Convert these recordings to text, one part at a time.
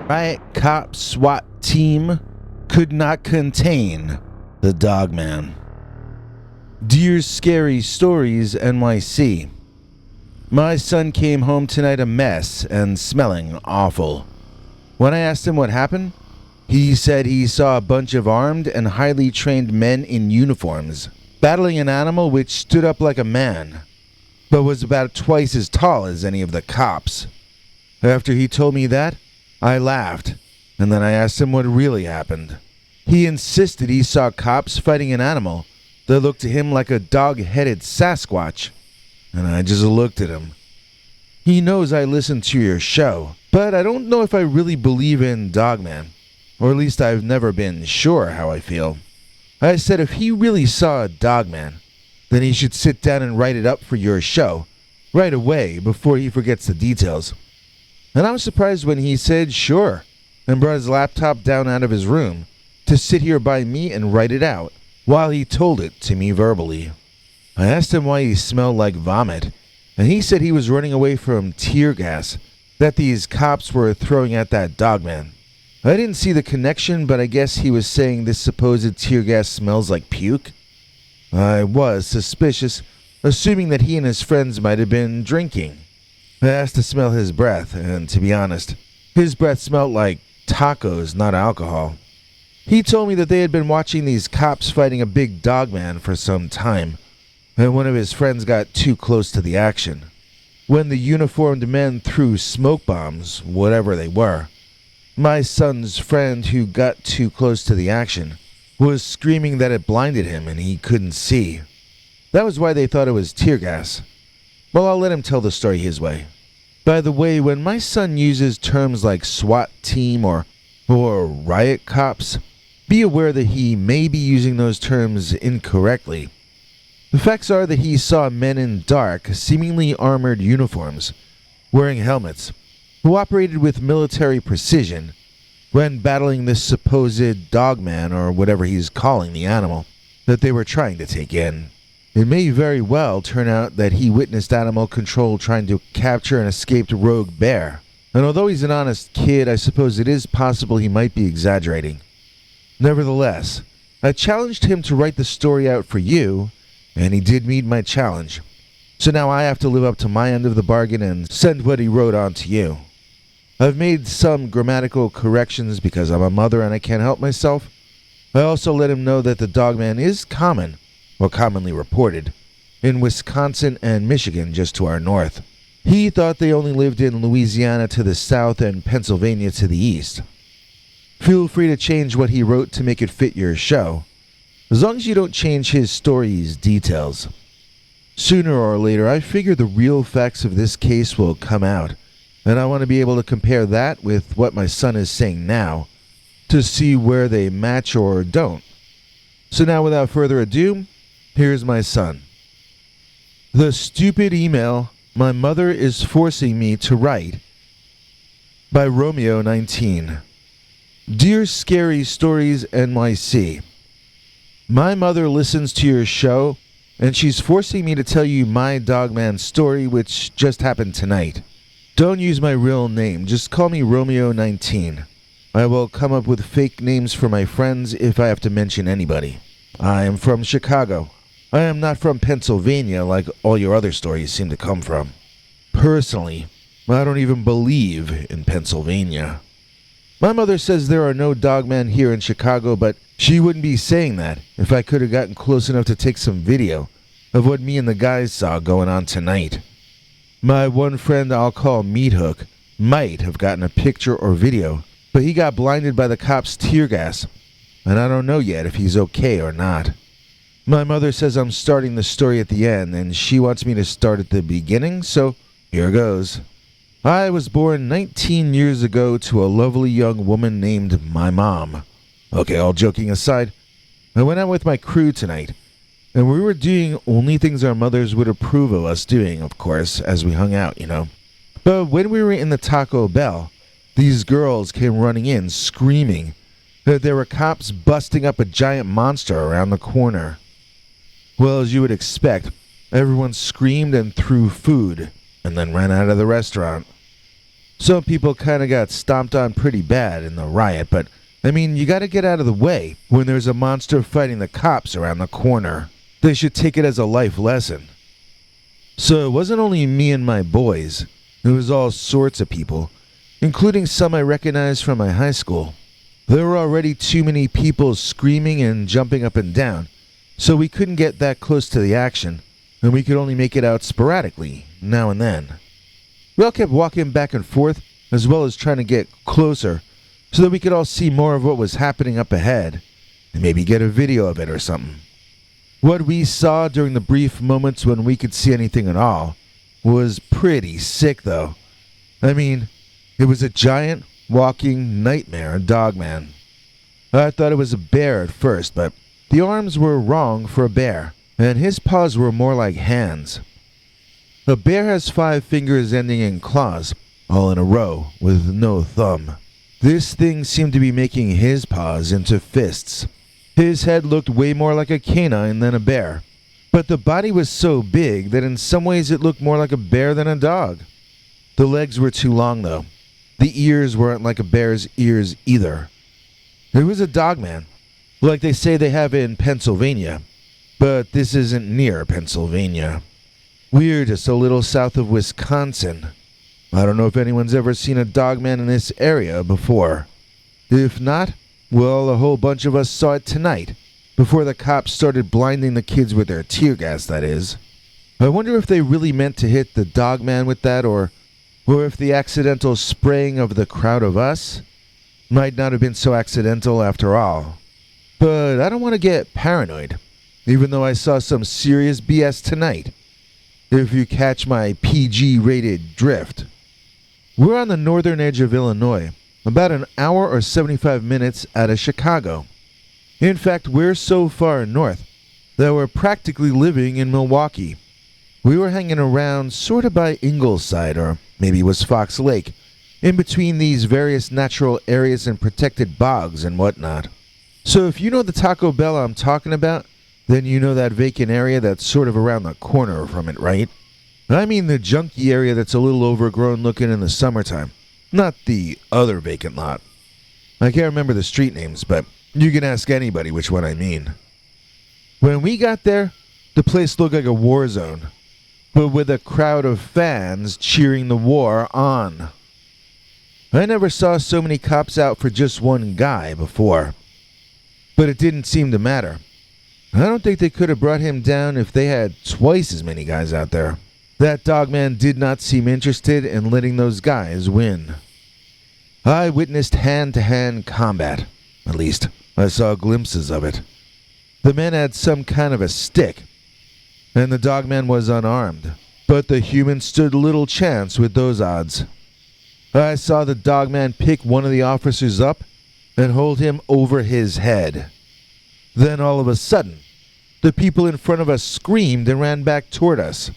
Riot cop SWAT team could not contain the Dogman. Dear Scary Stories NYC. My son came home tonight a mess and smelling awful. When I asked him what happened, he said he saw a bunch of armed and highly trained men in uniforms battling an animal which stood up like a man, but was about twice as tall as any of the cops. After he told me that, I laughed, and then I asked him what really happened. He insisted he saw cops fighting an animal that looked to him like a dog-headed Sasquatch, and I just looked at him. He knows I listen to your show, but I don't know if I really believe in Dogman, or at least I've never been sure how I feel. I said if he really saw a Dogman, then he should sit down and write it up for your show right away before he forgets the details. And I was surprised when he said sure, and brought his laptop down out of his room to sit here by me and write it out, while he told it to me verbally. I asked him why he smelled like vomit, and he said he was running away from tear gas that these cops were throwing at that Dogman. I didn't see the connection, but I guess he was saying this supposed tear gas smells like puke. I was suspicious, assuming that he and his friends might have been drinking. I asked to smell his breath, and to be honest, his breath smelled like tacos, not alcohol. He told me that they had been watching these cops fighting a big Dogman for some time, and one of his friends got too close to the action. When the uniformed men threw smoke bombs, whatever they were, my son's friend who got too close to the action was screaming that it blinded him and he couldn't see. That was why they thought it was tear gas. Well, I'll let him tell the story his way. By the way, when my son uses terms like SWAT team or riot cops, be aware that he may be using those terms incorrectly. The facts are that he saw men in dark, seemingly armored uniforms, wearing helmets, who operated with military precision when battling this supposed Dogman or whatever he's calling the animal that they were trying to take in. It may very well turn out that he witnessed animal control trying to capture an escaped rogue bear, and although he's an honest kid, I suppose it is possible he might be exaggerating. Nevertheless, I challenged him to write the story out for you, and he did meet my challenge. So now I have to live up to my end of the bargain and send what he wrote on to you. I've made some grammatical corrections because I'm a mother and I can't help myself. I also let him know that the Dogman is common, or commonly reported, in Wisconsin and Michigan just to our north. He thought they only lived in Louisiana to the south and Pennsylvania to the east. Feel free to change what he wrote to make it fit your show, as long as you don't change his story's details. Sooner or later, I figure the real facts of this case will come out, and I want to be able to compare that with what my son is saying now, to see where they match or don't. So now, without further ado, here's my son. The stupid email my mother is forcing me to write, by Romeo 19. Dear Scary Stories NYC. My mother listens to your show, and she's forcing me to tell you my Dogman story, which just happened tonight. Don't use my real name, just call me Romeo 19. I will come up with fake names for my friends if I have to mention anybody. I am from Chicago. I am not from Pennsylvania like all your other stories seem to come from. Personally, I don't even believe in Pennsylvania. My mother says there are no Dogmen here in Chicago, but she wouldn't be saying that if I could have gotten close enough to take some video of what me and the guys saw going on tonight. My one friend I'll call Meat Hook might have gotten a picture or video, but he got blinded by the cops' tear gas, and I don't know yet if he's okay or not. My mother says I'm starting the story at the end, and she wants me to start at the beginning, so here goes. I was born 19 years ago to a lovely young woman named my mom. Okay, all joking aside, I went out with my crew tonight, and we were doing only things our mothers would approve of us doing, of course, as we hung out, you know. But when we were in the Taco Bell, these girls came running in, screaming that there were cops busting up a giant monster around the corner. Well, as you would expect, everyone screamed and threw food, and then ran out of the restaurant. Some people kind of got stomped on pretty bad in the riot, but I mean, you gotta get out of the way when there's a monster fighting the cops around the corner. They should take it as a life lesson. So it wasn't only me and my boys, it was all sorts of people, including some I recognized from my high school. There were already too many people screaming and jumping up and down, so we couldn't get that close to the action, and we could only make it out sporadically, now and then. We all kept walking back and forth, as well as trying to get closer, so that we could all see more of what was happening up ahead, and maybe get a video of it or something. What we saw during the brief moments when we could see anything at all was pretty sick, though. I mean, it was a giant, walking nightmare Dogman. I thought it was a bear at first, but the arms were wrong for a bear, and his paws were more like hands. A bear has 5 fingers ending in claws, all in a row, with no thumb. This thing seemed to be making his paws into fists. His head looked way more like a canine than a bear, but the body was so big that in some ways it looked more like a bear than a dog. The legs were too long, though. The ears weren't like a bear's ears either. It was a Dogman, like they say they have in Pennsylvania, but this isn't near Pennsylvania. We're just a little south of Wisconsin. I don't know if anyone's ever seen a Dogman in this area before. If not, well, a whole bunch of us saw it tonight, before the cops started blinding the kids with their tear gas, that is. I wonder if they really meant to hit the Dogman with that, or if the accidental spraying of the crowd of us might not have been so accidental after all. But I don't want to get paranoid, even though I saw some serious BS tonight, if you catch my PG-rated drift. We're on the northern edge of Illinois, about an hour or 75 minutes out of Chicago. In fact, we're so far north that we're practically living in Milwaukee. We were hanging around sort of by Ingleside, or maybe it was Fox Lake, in between these various natural areas and protected bogs and whatnot. So if you know the Taco Bell I'm talking about, then you know that vacant area that's sort of around the corner from it, right? I mean the junky area that's a little overgrown looking in the summertime, not the other vacant lot. I can't remember the street names, but you can ask anybody which one I mean. When we got there, the place looked like a war zone, but with a crowd of fans cheering the war on. I never saw so many cops out for just one guy before, but it didn't seem to matter. I don't think they could have brought him down if they had twice as many guys out there. That Dogman did not seem interested in letting those guys win. I witnessed hand-to-hand combat. At least, I saw glimpses of it. The man had some kind of a stick, and the Dogman was unarmed, but the human stood little chance with those odds. I saw the Dogman pick one of the officers up and hold him over his head. Then all of a sudden, the people in front of us screamed and ran back toward us.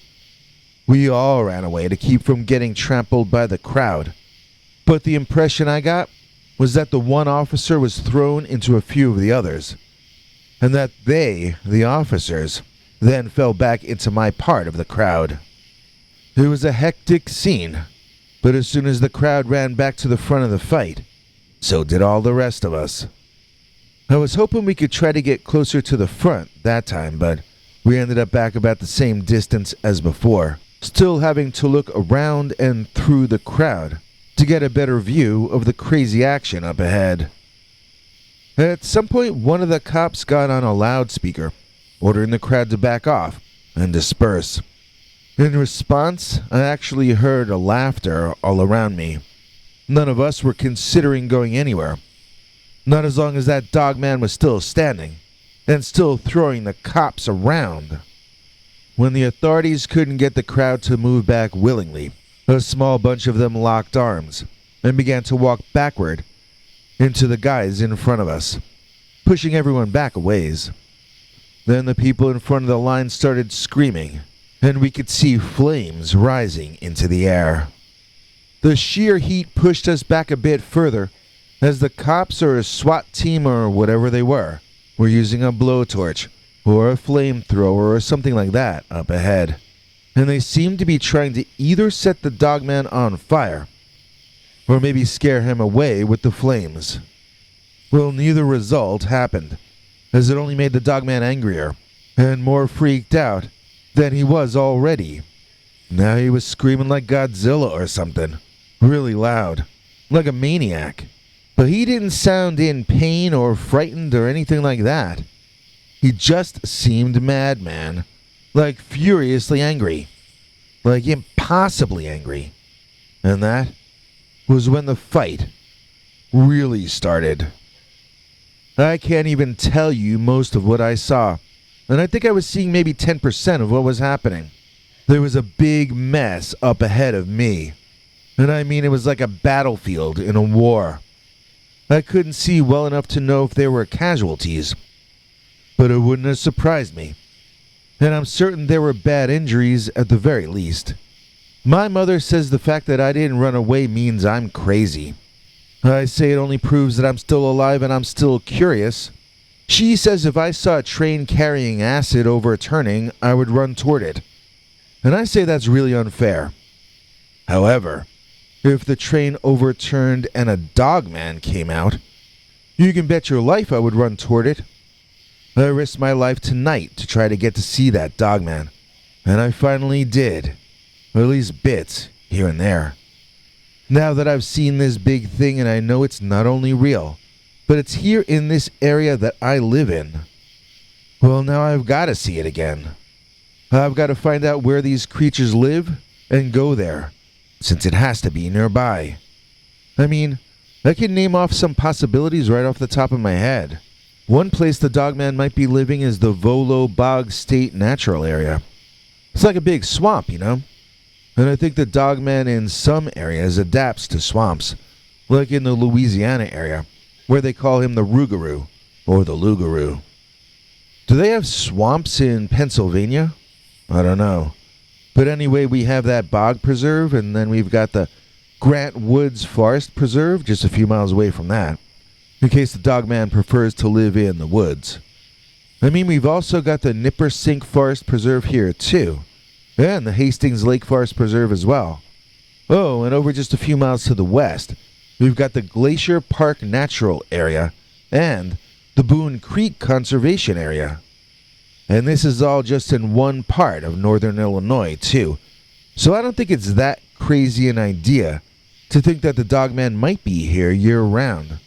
We all ran away to keep from getting trampled by the crowd, but the impression I got was that the one officer was thrown into a few of the others, and that they, the officers, then fell back into my part of the crowd. It was a hectic scene, but as soon as the crowd ran back to the front of the fight, so did all the rest of us. I was hoping we could try to get closer to the front that time, but we ended up back about the same distance as before, still having to look around and through the crowd to get a better view of the crazy action up ahead. At some point, one of the cops got on a loudspeaker, ordering the crowd to back off and disperse. In response, I actually heard a laughter all around me. None of us were considering going anywhere. Not as long as that Dogman was still standing and still throwing the cops around. When the authorities couldn't get the crowd to move back willingly, a small bunch of them locked arms and began to walk backward into the guys in front of us, pushing everyone back a ways. Then the people in front of the line started screaming, and we could see flames rising into the air. The sheer heat pushed us back a bit further as the cops or a SWAT team or whatever they were using a blowtorch or a flamethrower or something like that up ahead. And they seemed to be trying to either set the Dogman on fire or maybe scare him away with the flames. Well, neither result happened, as it only made the Dogman angrier and more freaked out than he was already. Now he was screaming like Godzilla or something, really loud, like a maniac. But he didn't sound in pain or frightened or anything like that. He just seemed mad, man. Like furiously angry. Like impossibly angry. And that was when the fight really started. I can't even tell you most of what I saw. And I think I was seeing maybe 10% of what was happening. There was a big mess up ahead of me. And I mean, it was like a battlefield in a war. I couldn't see well enough to know if there were casualties, but it wouldn't have surprised me. And I'm certain there were bad injuries at the very least. My mother says the fact that I didn't run away means I'm crazy. I say it only proves that I'm still alive and I'm still curious. She says if I saw a train carrying acid overturning, I would run toward it. And I say that's really unfair. However, if the train overturned and a Dogman came out, you can bet your life I would run toward it. I risked my life tonight to try to get to see that Dogman, and I finally did, or at least bits here and there. Now that I've seen this big thing and I know it's not only real, but it's here in this area that I live in, well, now I've got to see it again. I've got to find out where these creatures live and go there, since it has to be nearby. I mean, I can name off some possibilities right off the top of my head. One place the Dogman might be living is the Volo Bog State Natural Area. It's like a big swamp, you know? And I think the Dogman in some areas adapts to swamps, like in the Louisiana area, where they call him the Rougarou, or the Lougarou. Do they have swamps in Pennsylvania? I don't know. But anyway, we have that bog preserve, and then we've got the Grant Woods Forest Preserve just a few miles away from that, in case the Dogman prefers to live in the woods. I mean, we've also got the Nippersink Forest Preserve here, too, and the Hastings Lake Forest Preserve as well. Oh, and over just a few miles to the west, we've got the Glacier Park Natural Area and the Boone Creek Conservation Area. And this is all just in one part of northern Illinois, too. So I don't think it's that crazy an idea to think that the Dogman might be here year-round.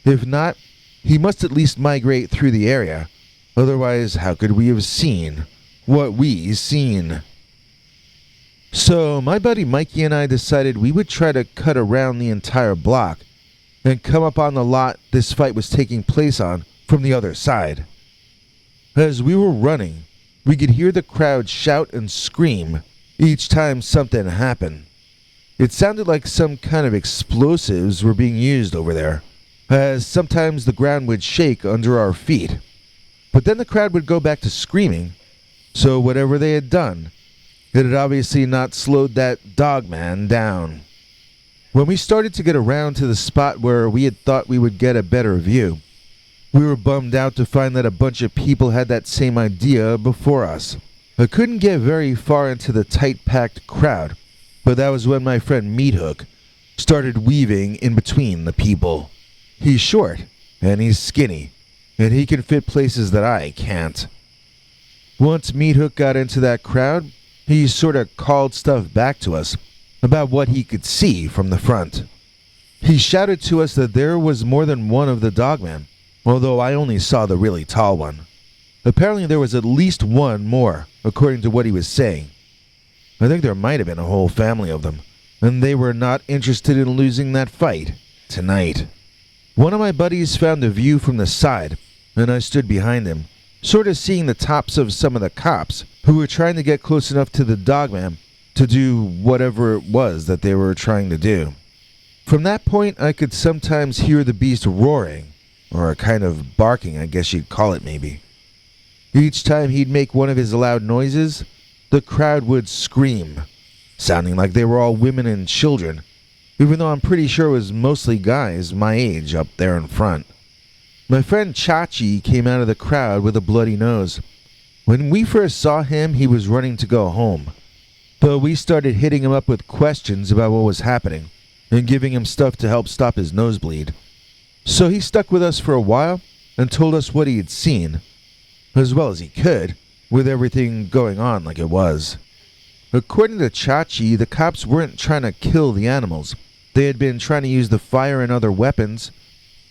If not, he must at least migrate through the area. Otherwise, how could we have seen what we seen? So my buddy Mikey and I decided we would try to cut around the entire block and come up on the lot this fight was taking place on from the other side. As we were running, we could hear the crowd shout and scream each time something happened. It sounded like some kind of explosives were being used over there, as sometimes the ground would shake under our feet. But then the crowd would go back to screaming, so whatever they had done, it had obviously not slowed that Dogman down. When we started to get around to the spot where we had thought we would get a better view, we were bummed out to find that a bunch of people had that same idea before us. I couldn't get very far into the tight-packed crowd, but that was when my friend Meathook started weaving in between the people. He's short, and he's skinny, and he can fit places that I can't. Once Meathook got into that crowd, he sort of called stuff back to us about what he could see from the front. He shouted to us that there was more than one of the Dogmen, although I only saw the really tall one. Apparently there was at least one more, according to what he was saying. I think there might have been a whole family of them, and they were not interested in losing that fight tonight. One of my buddies found a view from the side, and I stood behind him, sort of seeing the tops of some of the cops who were trying to get close enough to the Dogman to do whatever it was that they were trying to do. From that point, I could sometimes hear the beast roaring, or a kind of barking, I guess you'd call it maybe. Each time he'd make one of his loud noises, the crowd would scream, sounding like they were all women and children, even though I'm pretty sure it was mostly guys my age up there in front. My friend Chachi came out of the crowd with a bloody nose. When we first saw him, he was running to go home, but we started hitting him up with questions about what was happening, and giving him stuff to help stop his nosebleed. So he stuck with us for a while and told us what he had seen, as well as he could, with everything going on like it was. According to Chachi, the cops weren't trying to kill the animals. They had been trying to use the fire and other weapons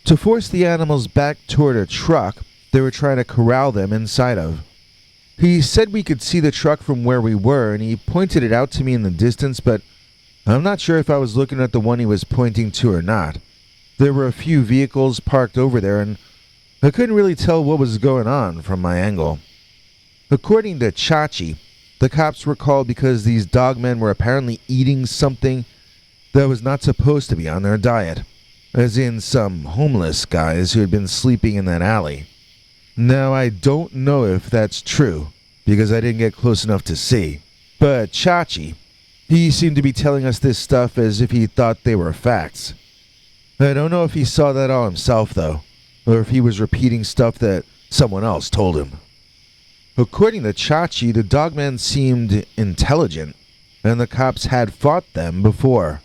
to force the animals back toward a truck they were trying to corral them inside of. He said we could see the truck from where we were, and he pointed it out to me in the distance, but I'm not sure if I was looking at the one he was pointing to or not. There were a few vehicles parked over there, and I couldn't really tell what was going on from my angle. According to Chachi, the cops were called because these dogmen were apparently eating something that was not supposed to be on their diet, as in some homeless guys who had been sleeping in that alley. Now, I don't know if that's true, because I didn't get close enough to see, but Chachi, he seemed to be telling us this stuff as if he thought they were facts. I don't know if he saw that all himself, though, or if he was repeating stuff that someone else told him. According to Chachi, the dogmen seemed intelligent, and the cops had fought them before.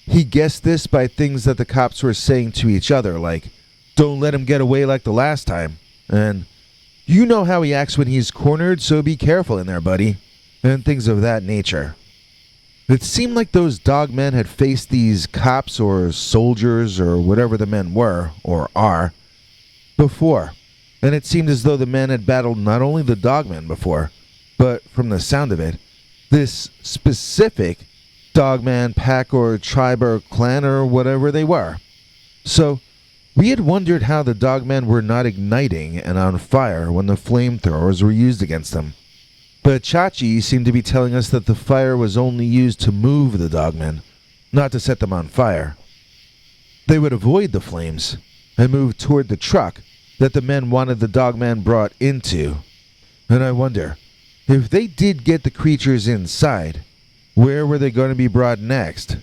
He guessed this by things that the cops were saying to each other, like, "Don't let him get away like the last time," and "You know how he acts when he's cornered, so be careful in there, buddy," and things of that nature. It seemed like those dogmen had faced these cops or soldiers or whatever the men were, or are, before, and it seemed as though the men had battled not only the dogmen before, but from the sound of it, this specific dogman pack or tribe or clan or whatever they were. So, we had wondered how the dogmen were not igniting and on fire when the flamethrowers were used against them. But Chachi seemed to be telling us that the fire was only used to move the dogmen, not to set them on fire. They would avoid the flames and move toward the truck that the men wanted the dogman brought into. And I wonder, if they did get the creatures inside, where were they going to be brought next?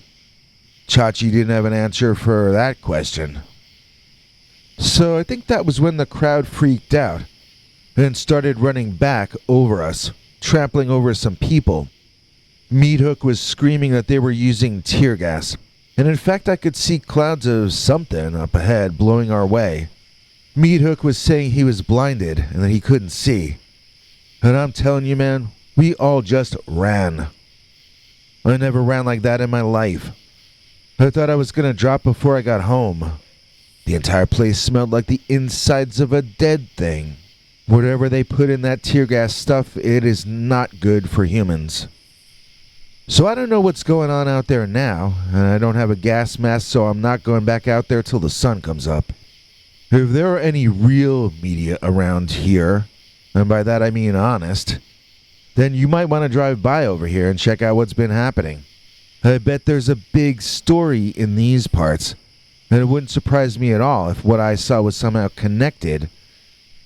Chachi didn't have an answer for that question. So I think that was when the crowd freaked out and started running back over us, trampling over some people. Meat Hook was screaming that they were using tear gas, and in fact I could see clouds of something up ahead blowing our way. Meat Hook was saying he was blinded and that he couldn't see. And I'm telling you, man, we all just ran. I never ran like that in my life. I thought I was going to drop before I got home. The entire place smelled like the insides of a dead thing. Whatever they put in that tear gas stuff, it is not good for humans. So I don't know what's going on out there now, and I don't have a gas mask, so I'm not going back out there till the sun comes up. If there are any real media around here, and by that I mean honest, then you might want to drive by over here and check out what's been happening. I bet there's a big story in these parts, and it wouldn't surprise me at all if what I saw was somehow connected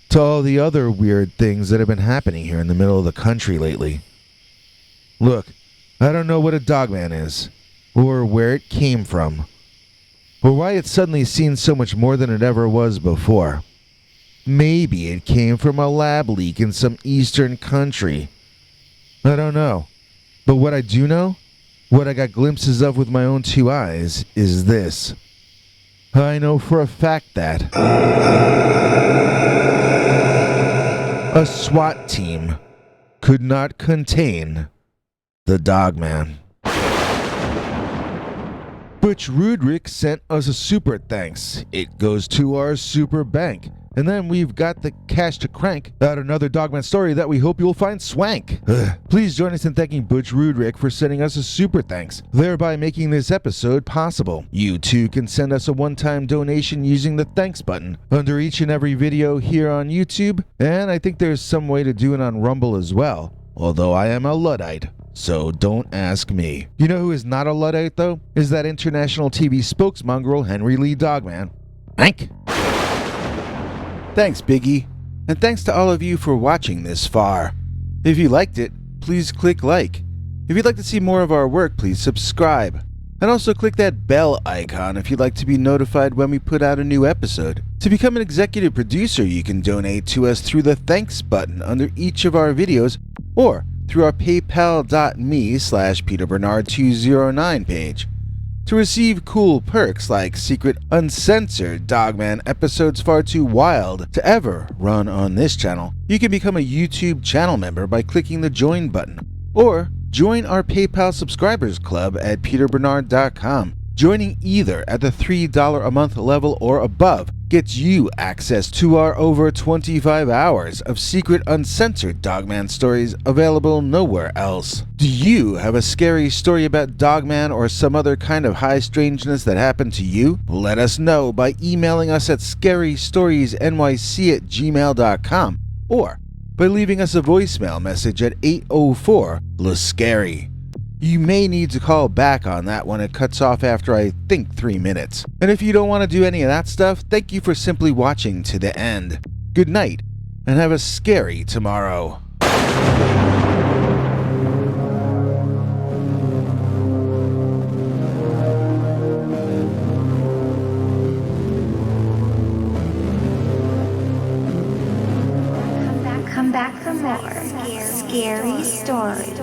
to all the other weird things that have been happening here in the middle of the country lately. Look, I don't know what a dogman is, or where it came from, or why it suddenly seems so much more than it ever was before. Maybe it came from a lab leak in some eastern country. I don't know. But what I do know, what I got glimpses of with my own two eyes, is this. I know for a fact that a SWAT team could not contain the Dogman. Butch Rudrick sent us a super thanks. It goes to our super bank. And then we've got the cash to crank out another Dogman story that we hope you'll find swank. Please join us in thanking Butch Rudrick for sending us a super thanks, thereby making this episode possible. You too can send us a one-time donation using the thanks button under each and every video here on YouTube, and I think there's some way to do it on Rumble as well, although I am a Luddite. So don't ask me. You know who is not a Luddite though? Is that international TV spokesmongrel Henry Lee Dogman. Hank! Thanks, Biggie. And thanks to all of you for watching this far. If you liked it, please click like. If you'd like to see more of our work, please subscribe. And also click that bell icon if you'd like to be notified when we put out a new episode. To become an executive producer, you can donate to us through the thanks button under each of our videos or through our paypal.me/PeterBernard209 page. To receive cool perks like secret uncensored Dogman episodes far too wild to ever run on this channel, you can become a YouTube channel member by clicking the join button, or join our PayPal subscribers club at peterbernard.com. Joining either at the $3 a month level or above gets you access to our over 25 hours of secret uncensored Dogman stories available nowhere else. Do you have a scary story about Dogman or some other kind of high strangeness that happened to you? Let us know by emailing us at scarystoriesnyc@gmail.com or by leaving us a voicemail message at 804-LA-SCARY. You may need to call back on that when it cuts off after I think 3 minutes. And if you don't want to do any of that stuff, thank you for simply watching to the end. Good night, and have a scary tomorrow. Come back for more scary stories.